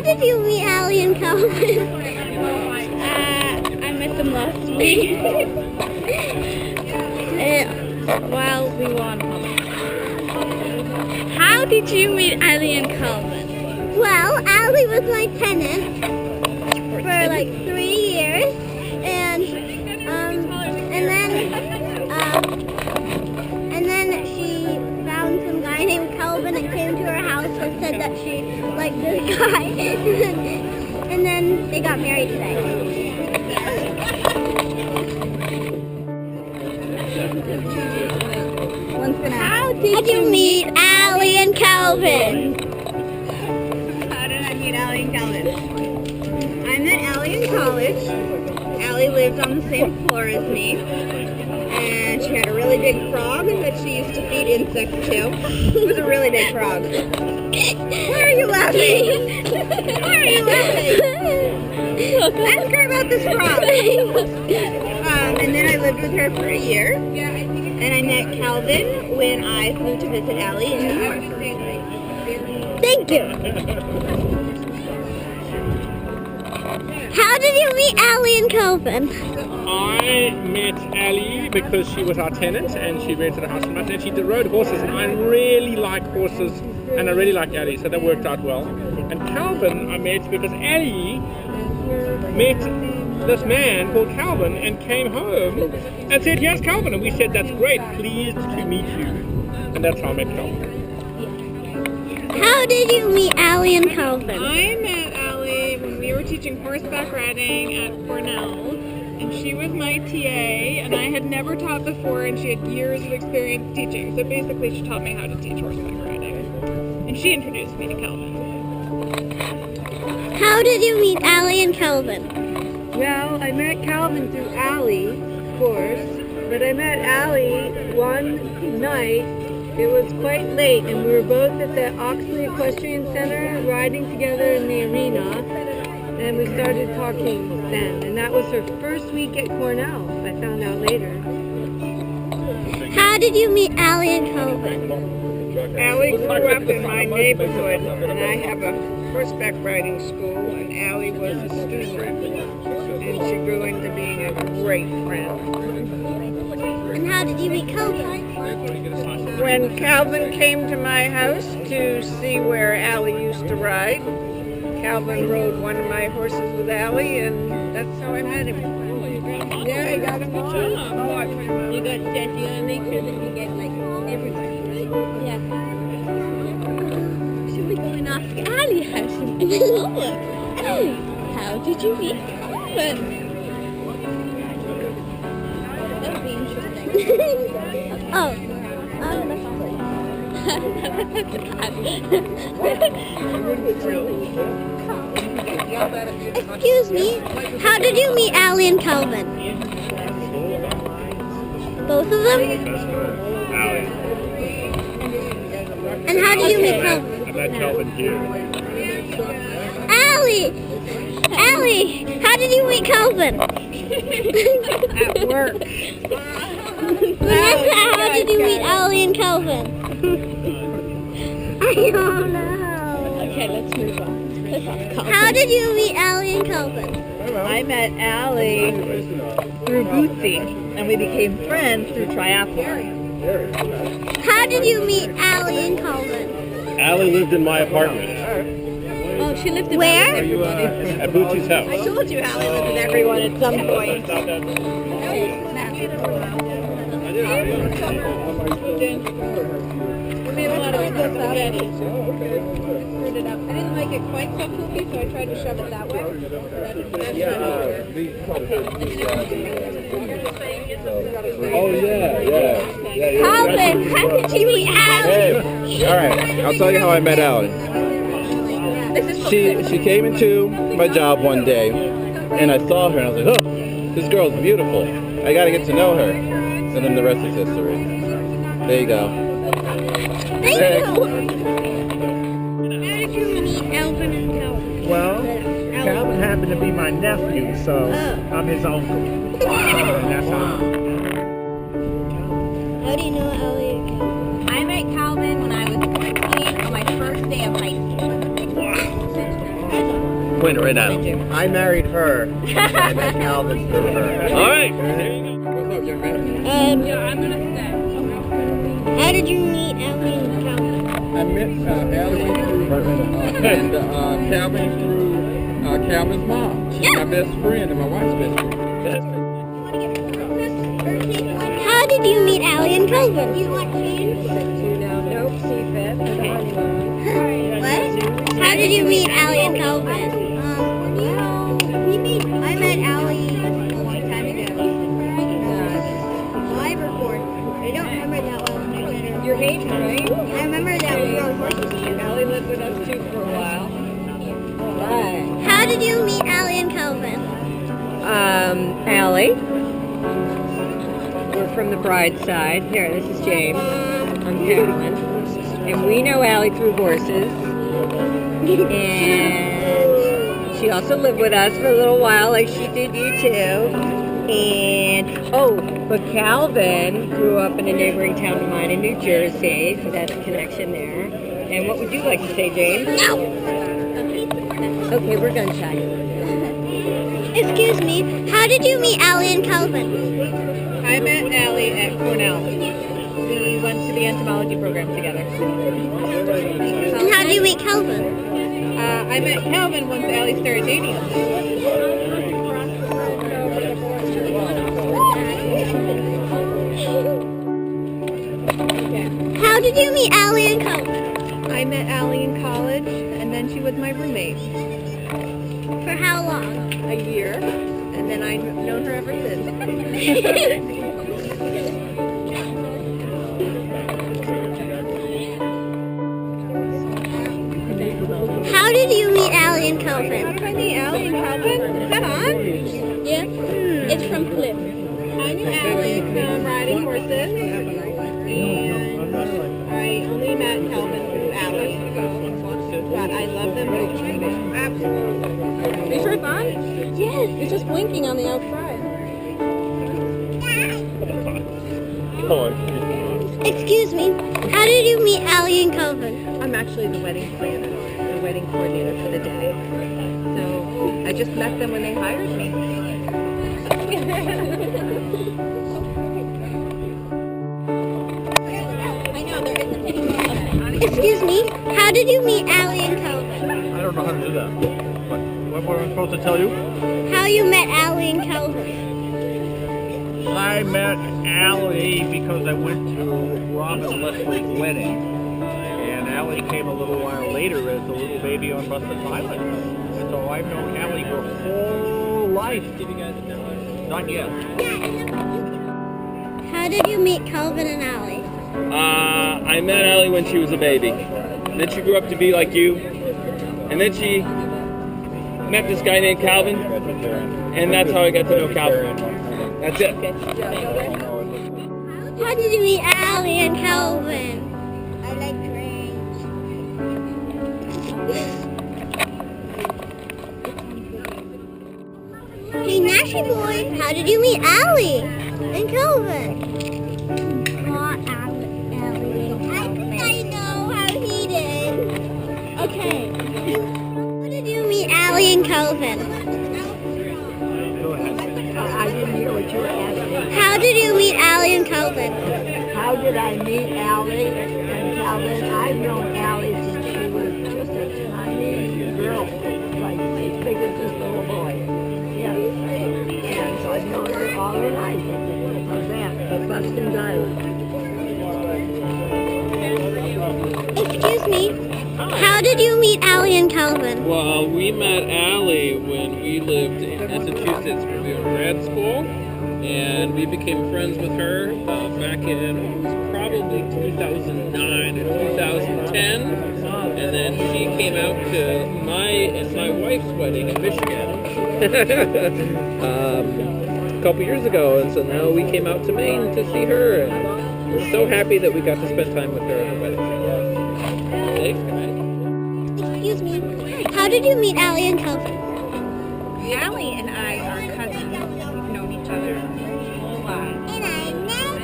did you meet Allie and Calvin? I met them last week. While we were on holiday. How did you meet Allie and Calvin? Well, Allie was my tenant for like 3 years, and then she found some guy named Calvin and came to her house and said that she liked this guy, and then they got married today. How did you meet Allie and Calvin? How did I meet Allie and Calvin? I met Allie in college. Allie lived on the same floor as me, and she had a really big frog that she used to feed insects to. It was a really big frog. Why are you laughing? Why are you laughing? Ask her about this frog. And then I lived with her for a year, and I met Calvin when I flew to visit Allie in New York. Thank you. How did you meet Allie and Calvin? I met Allie because she was our tenant and she rented a house from us and she rode horses, and I really like horses and I really like Allie, so that worked out well. And Calvin I met because Allie met this man called Calvin and came home and said, "Here's Calvin," and we said, "That's great, pleased to meet you." And that's how I met Calvin. How did you meet Allie and Calvin? I met Allie when we were teaching horseback riding at Cornell, and she was my TA, and I had never taught before, and she had years of experience teaching. So basically, she taught me how to teach horseback riding, and she introduced me to Calvin. How did you meet Allie and Calvin? Well, I met Calvin through Allie, of course, but I met Allie one night. It was quite late, and we were both at the Oxley Equestrian Center riding together in the arena, and we started talking then. And that was her first week at Cornell, I found out later. How did you meet Allie and Calvin? Allie grew up in my neighborhood, and I have a horseback riding school, and Allie was a student, and she grew into being a great friend. And how did you meet Calvin? When Calvin came to my house to see where Allie used to ride, Calvin rode one of my horses with Allie, and that's how I met him. Yeah, I got him on. Oh, I put him on. You gotta make sure that you get like everybody, right? Yeah. Should we go and ask Allie how she met Calvin? Allie, how did you meet Calvin? That would be interesting. Oh, excuse me. How did you meet Allie and Calvin? Both of them? Allie. And how did you meet Calvin? I met Calvin here. Allie! Allie! How did you meet Calvin? At work. Vanessa, how did you meet Allie and Calvin? I don't know. Okay, let's move on. Let's ask Calvin. How did you meet Allie and Calvin? I met Allie through Bootsy, and we became friends through triathlon. How did you meet Allie and Calvin? Allie lived in my apartment Oh, she lived in Where? at Bootsy's house. I told you Allie lived with everyone at some point. We made a lot of spaghetti. Screwed it up. I didn't like it quite so poopy, so I tried to shove it that way. Oh yeah. Calvin, how did you meet Allie? Hey, all right. I'll tell you how I met Allie. She came into my job one day, and I saw her, and I was like, "Oh, this girl's beautiful. I gotta get to know her." And then the rest is history. There you go. Thank Hey. you. How did you meet Alvin and Calvin? Well, Calvin happened to be my nephew, so I'm his uncle. And that's how. How do you know Allie and Calvin? I met Calvin when I was 14 on my first day of high school. point it right at him. I married her. And I met Calvin through her. All right. There you go. What's up, young man? Yeah, I'm gonna stay. How did you meet Ellie and Calvin? I met Allie and Calvin through Calvin's mom. She's my best friend and my wife's best friend. How did you meet Allie and Calvin? You want Nope, CFIT for the honeymoon. what? How did you meet Allie and Calvin? I met Allie a long time ago. Live record. I don't remember that well. You're Hayden, right? I remember that we were on horses. Allie lived with us too for a while. Alright. How did you meet Allie and Calvin? Allie. We're from the bride's side. Here, this is James. I'm Carolyn. And we know Allie through horses. And she also lived with us for a little while, like she did you too. And, but Calvin grew up in a neighboring town of mine in New Jersey, so that's a connection there. And what would you like to say, James? No. Okay, we're gun shy. Excuse me. How did you meet Allie and Calvin? I met Allie at Cornell. We went to the entomology program together. And how did you meet Calvin? I met Calvin once Allie started dating him. How did you meet Allie and Calvin? I met Allie in college, and then she was my roommate For how long? a year, and then I've known her ever since. How did you meet Allie and Calvin? How did I meet Allie and Calvin? Is that on? Yeah. It's from Clip. I knew Allie from riding horses, and I only met Calvin through Allie. But I love them both. Absolutely. Are you sure it's on? Yes. It's just blinking on the outside. Excuse me. How did you meet Allie and Calvin? I'm actually the wedding planner, the wedding coordinator for the day. So I just met them when they hired me. Excuse me. How did you meet Allie and Calvin? I don't know how to do that. What were I supposed to tell you? How you met Allie and Calvin? I met Allie because I went to Robin Leslie's wedding. And Allie came a little while later as a little baby on Busted Island. And so I've known Allie her whole life. Not yet. How did you meet Calvin and Allie? I met Allie when she was a baby. Then she grew up to be like you. And then she met this guy named Calvin. And that's how I got to know Calvin. That's it. How did you meet Allie and Calvin? I like trains. Hey, Nashy boy, how did you meet Allie and Calvin? Not Allie and Calvin. I think I know how he did. Okay. How did you meet Allie and Calvin? I didn't hear what you were asking. How did you meet Allie and Calvin? How did I meet Allie and Calvin? I've known Allie since she was just a tiny girl, like as big as this little boy. Yes. And so I've known her all her life. How's that? At Bustin Island. Excuse me. How did you meet Allie and Calvin? Well, we met Allie when we lived in Massachusetts. We were in grad school, and we became friends with her back in probably 2009 or 2010. And then she came out to my wife's wedding in Michigan a couple years ago, and so now we came out to Maine to see her, and we're so happy that we got to spend time with her at her wedding. Thanks, guys. Excuse me. How did you meet Allie and Calvin? Allie and I are cousins. We've known each other a whole lot. And I never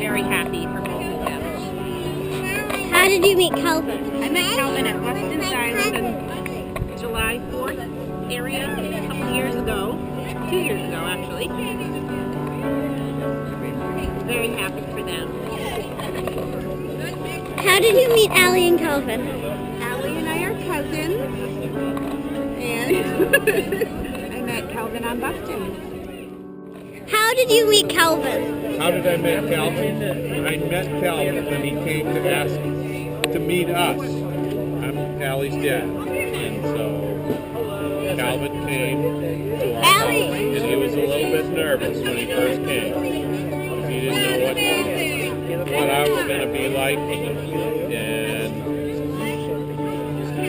Very happy for both of them. How How did you meet Calvin? I met Calvin at Weston Island in July 4th area a couple years ago. 2 years ago, actually. Very happy for them. How did you meet Allie and Calvin? Allie and I are cousins. And I met Calvin on Buxton. How did you meet Calvin? How did I meet Calvin? I met Calvin when he came to ask to meet us. I'm Allie's dad. And so Calvin came to our house, and he was a little bit nervous when he first came. He didn't know what I was going to be like. And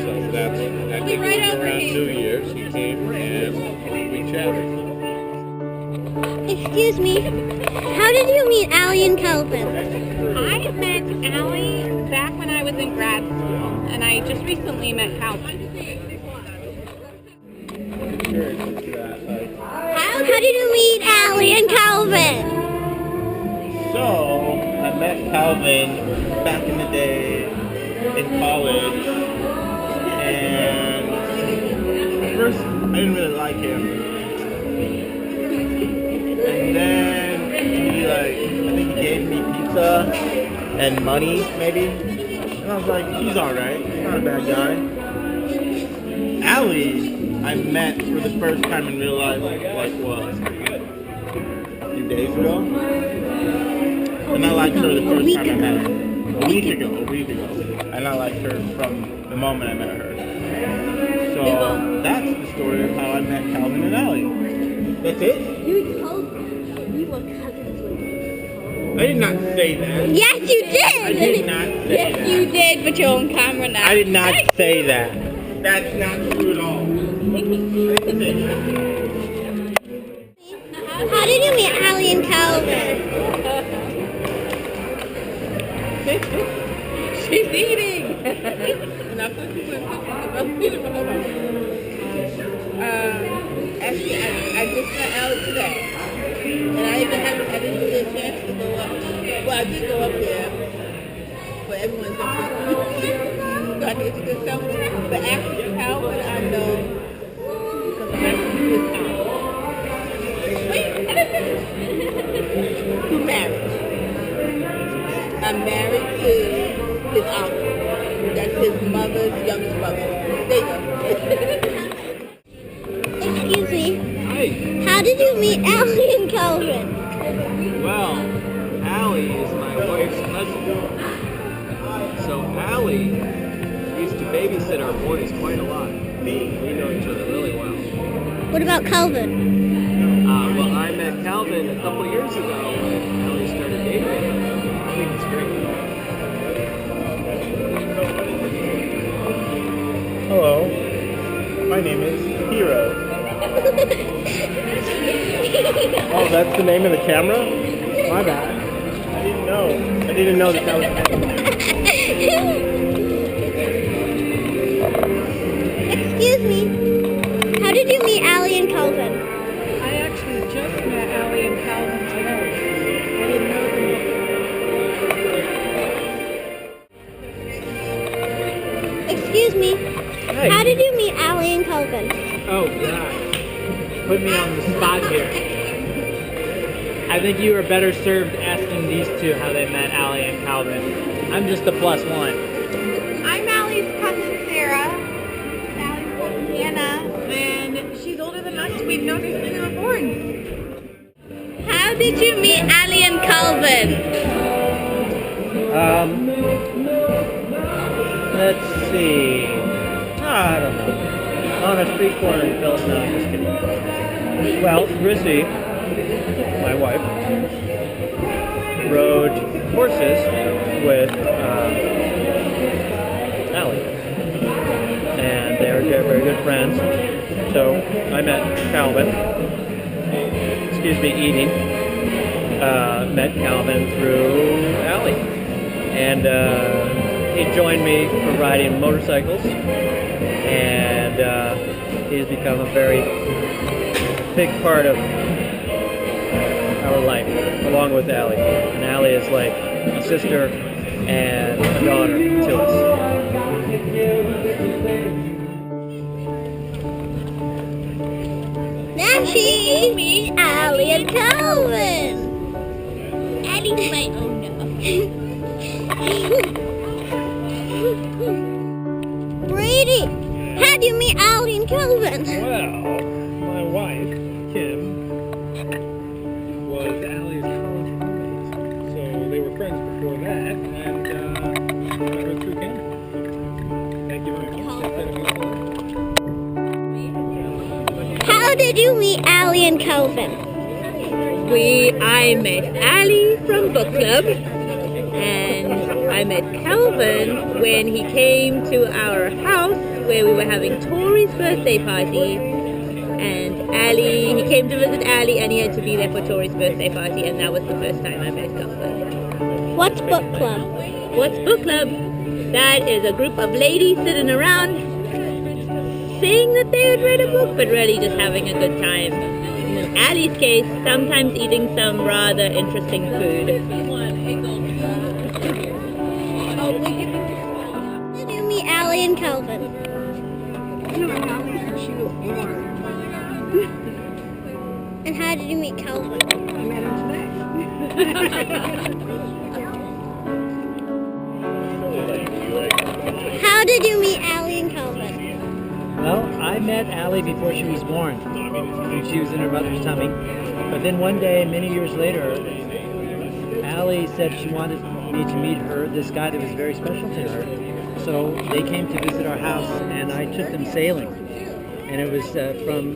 so that's, I think it was around New Year's, he came and we chatted. Excuse me. How did you meet Allie and Calvin? I met Allie back when I was in grad school, and I just recently met Calvin. How did you meet Allie and Calvin? So, I met Calvin back in the day in college, and at first I didn't really like him. And then he I think he gave me pizza and money, maybe. And I was like, he's alright, he's not a bad guy. Allie, I met for the first time in real life, like what, a few days ago? And I liked her the first time I met her. A week ago. And I liked her from the moment I met her. So that's the story of how I met Calvin and Allie. That's it? You told me we were cousins when I did not say that. Yes, you did! I did not say that. Yes, you did, but you're on camera now. I did not say that. That's not true at all. How did you meet Allie and Calvin? She's eating! Actually, I just met Allie today. And I didn't get a chance to go up. Well, I did go up there. But everyone's up there. So I get to get selfies. But actually, Calvin, I know. Because I'm actually his aunt. Who married? I'm married to his uncle. That's his mother's youngest brother. There you go. Excuse me. Hi. How did you meet Allie and Calvin? Well, Allie is my wife's cousin. So Allie used to babysit our boys quite a lot. We know each other really well. What about Calvin? Well, I met Calvin a couple years ago when Allie started dating him. I think it's great. Hello, my name is Hero. Oh, that's the name of the camera? My bad. I didn't know that was the name. Excuse me. How did you meet Allie and Calvin? I actually just met Allie and Calvin today. I didn't know them. Excuse me. Hey. How did you meet Allie and Calvin? Oh, God. Put me on the spot here. I think you were better served asking these two how they met Allie and Calvin. I'm just a plus one. I'm Allie's cousin Sarah. Allie's cousin Hannah. And she's older than us. We've known her since we were born. How did you meet Allie and Calvin? Let's see. I don't know. On a street corner in Phillips. No, I'm just kidding. Well, Rissy, my wife, rode horses with Allie. And they were very good friends. So I met Calvin. Eating. Met Calvin through Allie. And he joined me for riding motorcycles. And he's become a very big part of our life, along with Allie. And Allie is like a sister and a daughter to us. Now she meet Allie and Calvin. Allie's my own now. Brady, how do you meet Allie and Calvin? Well, my wife, Kim, was Allie's college roommate. So they were friends before that, and I met her through Kim. Thank you very much. How did you meet Allie and Calvin? I met Allie from book club, and I met Calvin when he came to our house where we were having Tori's birthday party. And he came to visit Allie, and he had to be there for Tori's birthday party, and that was the first time I met Calvin. What's book club? What's book club? That is a group of ladies sitting around saying that they had read a book, but really just having a good time. In Allie's case, sometimes eating some rather interesting food. Did you meet Allie and Calvin? And how did you meet Calvin? I met him today. How did you meet Allie and Calvin? Well, I met Allie before she was born, when she was in her mother's tummy. But then one day, many years later, Allie said she wanted me to meet this guy that was very special to her. So they came to visit our house, and I took them sailing. And it was from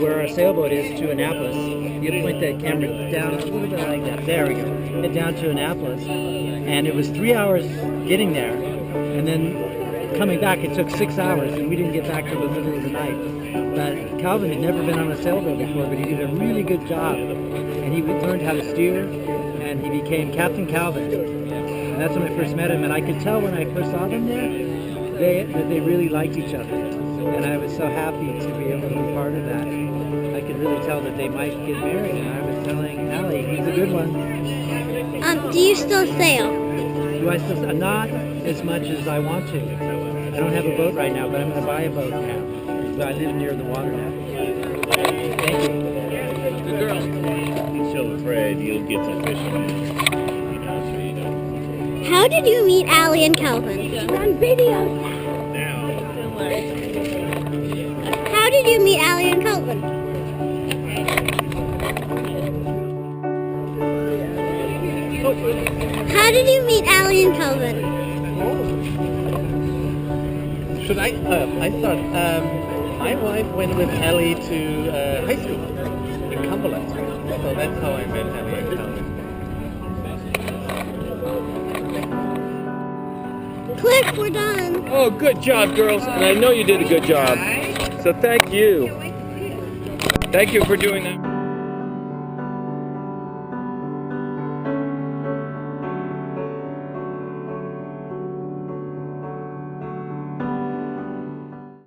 where our sailboat is to Annapolis. You point that camera down a little bit like that. There we go. Head down to Annapolis. And it was 3 hours getting there. And then coming back, it took 6 hours, and we didn't get back till the middle of the night. But Calvin had never been on a sailboat before, but he did a really good job. And he learned how to steer, and he became Captain Calvin. And that's when I first met him, and I could tell when I first saw them there that they really liked each other. And I was so happy to be able to be part of that. I could really tell that they might get married, and I was telling Allie, he's a good one. Do you still sail? Do I still? Not as much as I want to. I don't have a boat right now, but I'm going to buy a boat now. So I live near the water now. Thank you. Good girl. Show Fred, you'll get some fish on it. How did you meet Allie and Calvin? We're on video. Now. How did you meet Allie and Calvin? How did you meet Allie and Calvin? Should I thought my wife went with Ellie to high school in Cumberland. So that's how I met Ellie and Calvin. Click, we're done. Oh, good job, girls. And I know you did a good job. So thank you. Thank you for doing that.